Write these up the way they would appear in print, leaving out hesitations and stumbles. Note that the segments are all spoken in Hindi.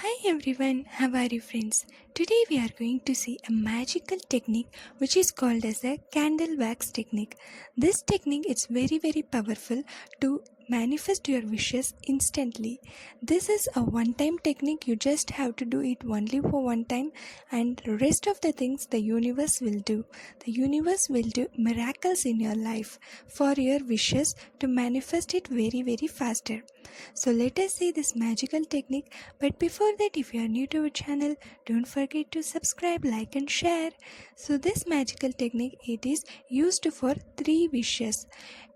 Hi everyone, how are you friends? Today we are going to see a magical technique which is called as a candle wax technique. This technique is very powerful to manifest your wishes instantly. This is a one time technique. You just have to do it only for one time, and the rest of the things the universe will do. The universe will do miracles in your life for your wishes to manifest it very faster. So let us see this magical technique. But before that, if you are new to our channel, don't forget to subscribe, like and share. So this magical technique, it is used for 3 wishes.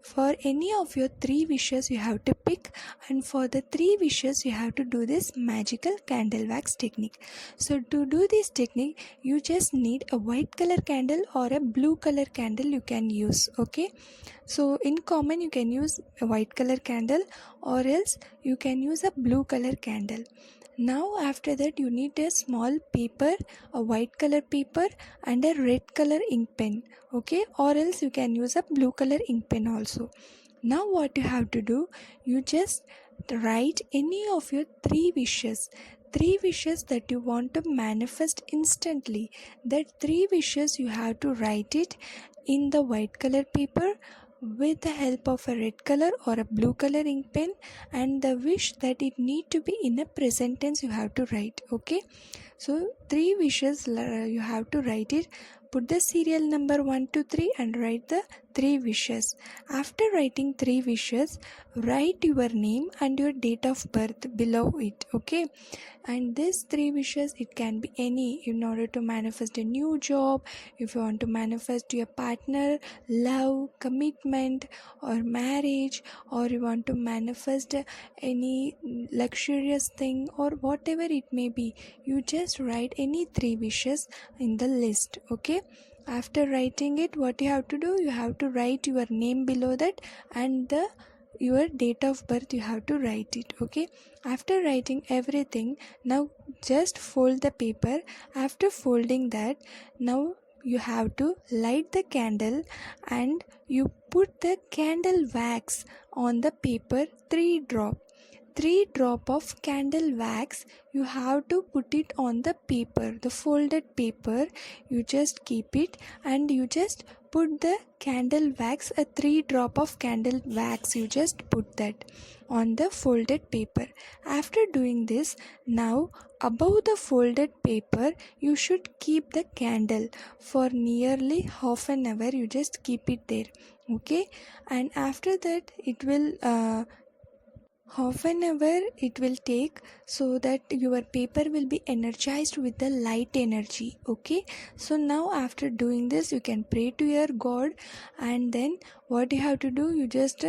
For any of your 3 wishes you have to pick, and for the 3 wishes you have to do this magical candle wax technique. So to do this technique, you just need a white color candle or a blue color candle you can use. Okay, so in common you can use a white color candle, or else you can use a blue color candle. Now after that, you need a small paper, a white color paper and a red color ink pen. Okay, or else you can use a blue color ink pen also. Now what you have to do, you just write any of your 3 wishes. 3 wishes that you want to manifest instantly. That 3 wishes you have to write it in the white color paper with the help of a red color or a blue color ink pen, and the wish that it need to be in a present tense you have to write. Okay, so 3 wishes you have to write it. Put the serial number 1 to 3 and write the 3 wishes. After writing 3 wishes, write your name and your date of birth below it. Okay, and these 3 wishes, it can be any, in order to manifest a new job, if you want to manifest your partner, love, commitment or marriage, or you want to manifest any luxurious thing or whatever it may be, you just write any 3 wishes in the list. Okay, after writing it, what you have to do, you have to write your name below that, and your date of birth you have to write it. Okay, after writing everything, now just fold the paper. After folding that, now you have to light the candle, and you put the candle wax on the paper, 3 drop of candle wax you have to put it on the paper, the folded paper. You just keep it, and you just put the candle wax, a 3 drop of candle wax, you just put that on the folded paper. After doing this, now above the folded paper you should keep the candle for nearly half an hour. You just keep it there. Okay, and after that, it will half an hour it will take, so that your paper will be energized with the light energy. Okay, so now after doing this, you can pray to your god, and then what you have to do, you just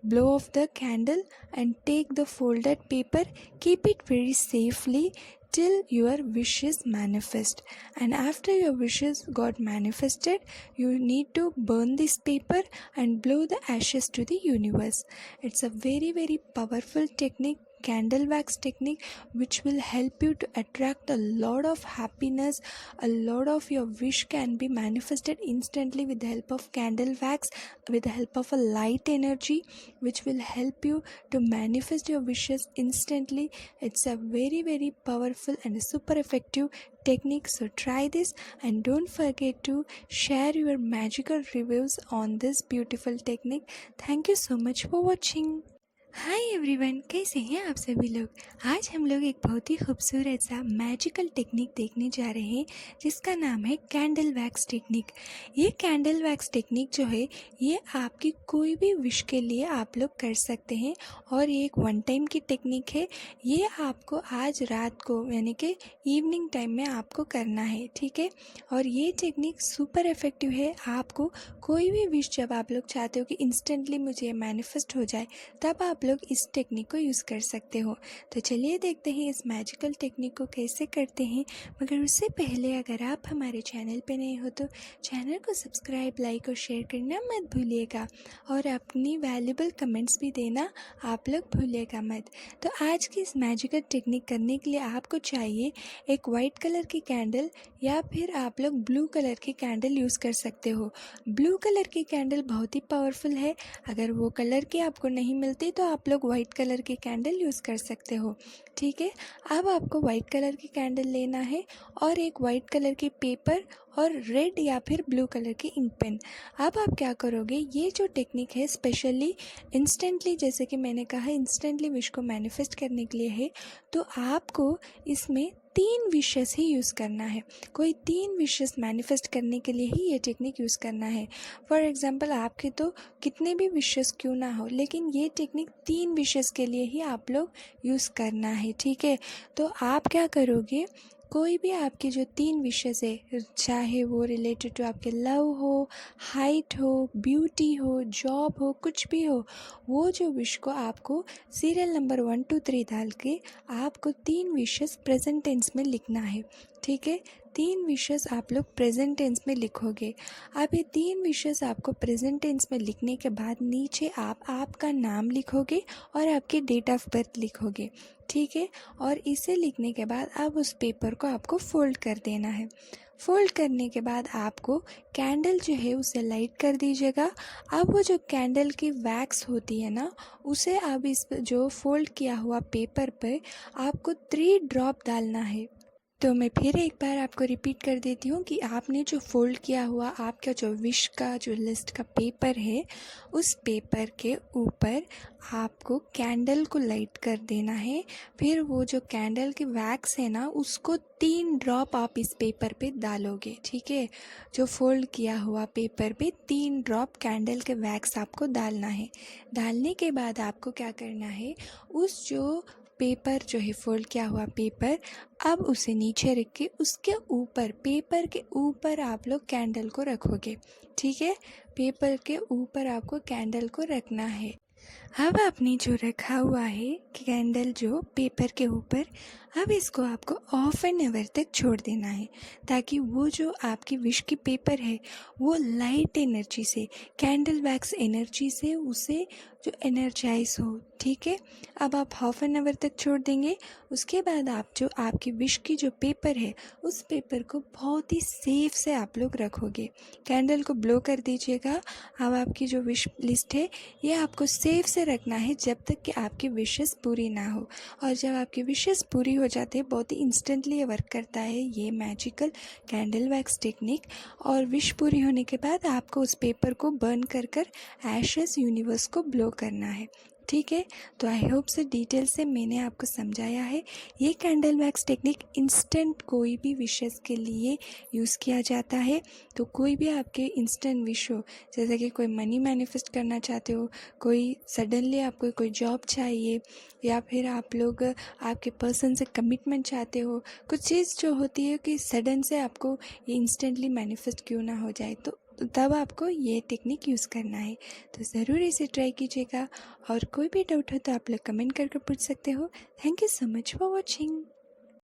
blow off the candle and take the folded paper, keep it very safely till your wishes manifest. And after your wishes got manifested, you need to burn this paper and blow the ashes to the universe. It's a very powerful technique, candle wax technique, which will help you to attract a lot of happiness. A lot of your wish can be manifested instantly with the help of candle wax, with the help of a light energy, which will help you to manifest your wishes instantly. It's a very powerful and a super effective technique. So try this, and don't forget to share your magical reviews on this beautiful technique. Thank you so much for watching. Hi everyone, कैसे हैं आप सभी लोग। आज हम लोग एक बहुत ही खूबसूरत सा मैजिकल टेक्निक देखने जा रहे हैं, जिसका नाम है कैंडल वैक्स टेक्निक। ये कैंडल वैक्स टेक्निक जो है, ये आपकी कोई भी विश के लिए आप लोग कर सकते हैं, और ये एक वन टाइम की टेक्निक है। ये आपको आज रात को, यानी कि इवनिंग टाइम में आपको करना है, ठीक है। और ये टेक्निक सुपर इफेक्टिव है। आपको कोई भी विश जब आप लोग चाहते हो कि इंस्टेंटली मुझे मैनिफेस्ट हो जाए, तब आप लोग इस टेक्निक को यूज़ कर सकते हो। तो चलिए देखते हैं इस मैजिकल टेक्निक को कैसे करते हैं। मगर उससे पहले, अगर आप हमारे चैनल पे नए हो तो चैनल को सब्सक्राइब, लाइक और शेयर करना मत भूलिएगा, और अपनी वैल्यूबल कमेंट्स भी देना आप लोग भूलिएगा मत। तो आज की इस मैजिकल टेक्निक करने के लिए आपको चाहिए एक वाइट कलर की कैंडल, या फिर आप लोग ब्लू कलर की कैंडल यूज़ कर सकते हो। ब्लू कलर की कैंडल बहुत ही पावरफुल है। अगर वो कलर की आपको नहीं मिलती तो आप लोग वाइट कलर की कैंडल यूज़ कर सकते हो। ठीक है, अब आपको वाइट कलर की कैंडल लेना है और एक वाइट कलर की पेपर और रेड या फिर ब्लू कलर की इंक पेन। अब आप क्या करोगे, ये जो टेक्निक है स्पेशली इंस्टेंटली, जैसे कि मैंने कहा इंस्टेंटली विश को मैनिफेस्ट करने के लिए है, तो आपको इसमें 3 विशेस ही यूज़ करना है। कोई 3 विशेस मैनिफेस्ट करने के लिए ही ये टेक्निक यूज़ करना है। फॉर एग्ज़ाम्पल आपके तो कितने भी विशेस क्यों ना हो, लेकिन ये टेक्निक 3 विशेस के लिए ही आप लोग यूज़ करना है। ठीक है, तो आप क्या करोगे, कोई भी आपकी जो 3 विशेस है, चाहे वो रिलेटेड टू आपके लव हो, हाइट हो, ब्यूटी हो, जॉब हो, कुछ भी हो, वो जो विश को आपको सीरियल नंबर 1 2 3 डाल के आपको 3 विशेस प्रेजेंट टेंस में लिखना है। ठीक है, 3 विशेस आप लोग प्रेजेंट टेंस में लिखोगे। अब ये 3 विशेस आपको प्रेजेंट टेंस में लिखने के बाद नीचे आप आपका नाम लिखोगे और आपकी डेट ऑफ बर्थ लिखोगे। ठीक है, और इसे लिखने के बाद अब उस पेपर को आपको फोल्ड कर देना है। फोल्ड करने के बाद आपको कैंडल जो है उसे लाइट कर दीजिएगा। अब वो जो कैंडल की वैक्स होती है ना, उसे अब इस जो फोल्ड किया हुआ पेपर पे आपको 3 ड्रॉप डालना है। तो मैं फिर एक बार आपको रिपीट कर देती हूँ कि आपने जो फोल्ड किया हुआ आपका जो विश का जो लिस्ट का पेपर है, उस पेपर के ऊपर आपको कैंडल को लाइट कर देना है। फिर वो जो कैंडल की वैक्स है ना, उसको 3 ड्रॉप आप इस पेपर पे डालोगे। ठीक है, जो फोल्ड किया हुआ पेपर पे 3 ड्रॉप कैंडल के वैक्स आपको डालना है। डालने के बाद आपको क्या करना है, उस जो पेपर जो है फोल्ड किया हुआ पेपर, अब उसे नीचे रख के उसके ऊपर, पेपर के ऊपर आप लोग कैंडल को रखोगे। ठीक है, पेपर के ऊपर आपको कैंडल को रखना है। अब आपने जो रखा हुआ है कैंडल जो पेपर के ऊपर, अब इसको आपको ऑफ एन आवर तक छोड़ देना है, ताकि वो जो आपकी विश की पेपर है वो लाइट एनर्जी से, कैंडल वैक्स एनर्जी से उसे जो एनर्जाइज हो। ठीक है, अब आप हाफ एन आवर तक छोड़ देंगे। उसके बाद आप जो आपकी विश की जो पेपर है, उस पेपर को बहुत ही सेफ से आप लोग रखोगे। कैंडल को ब्लो कर दीजिएगा। अब आपकी जो विश लिस्ट है ये आपको सेफ से रखना है जब तक कि आपकी विशेस पूरी ना हो। और जब आपकी विशेस पूरी हो जाती है, बहुत ही इंस्टेंटली ये वर्क करता है ये मैजिकल कैंडल वैक्स टेक्निक। और विश पूरी होने के बाद आपको उस पेपर को बर्न कर कर एशेस यूनिवर्स को ब्लो करना है। ठीक है, तो आई होप से डिटेल से मैंने आपको समझाया है। ये कैंडल वैक्स टेक्निक इंस्टेंट कोई भी विशेस के लिए यूज़ किया जाता है। तो कोई भी आपके इंस्टेंट विश हो, जैसे कि कोई मनी मैनिफेस्ट करना चाहते हो, कोई सडनली आपको कोई जॉब चाहिए, या फिर आप लोग आपके पर्सन से कमिटमेंट चाहते हो, कुछ चीज़ जो होती है कि सडन से आपको ये इंस्टेंटली मैनिफेस्ट क्यों ना हो जाए, तो तब आपको ये टेक्निक यूज़ करना है। तो ज़रूर इसे ट्राई कीजिएगा। और कोई भी डाउट हो तो आप लोग कमेंट करके पूछ सकते हो। Thank you so much for watching.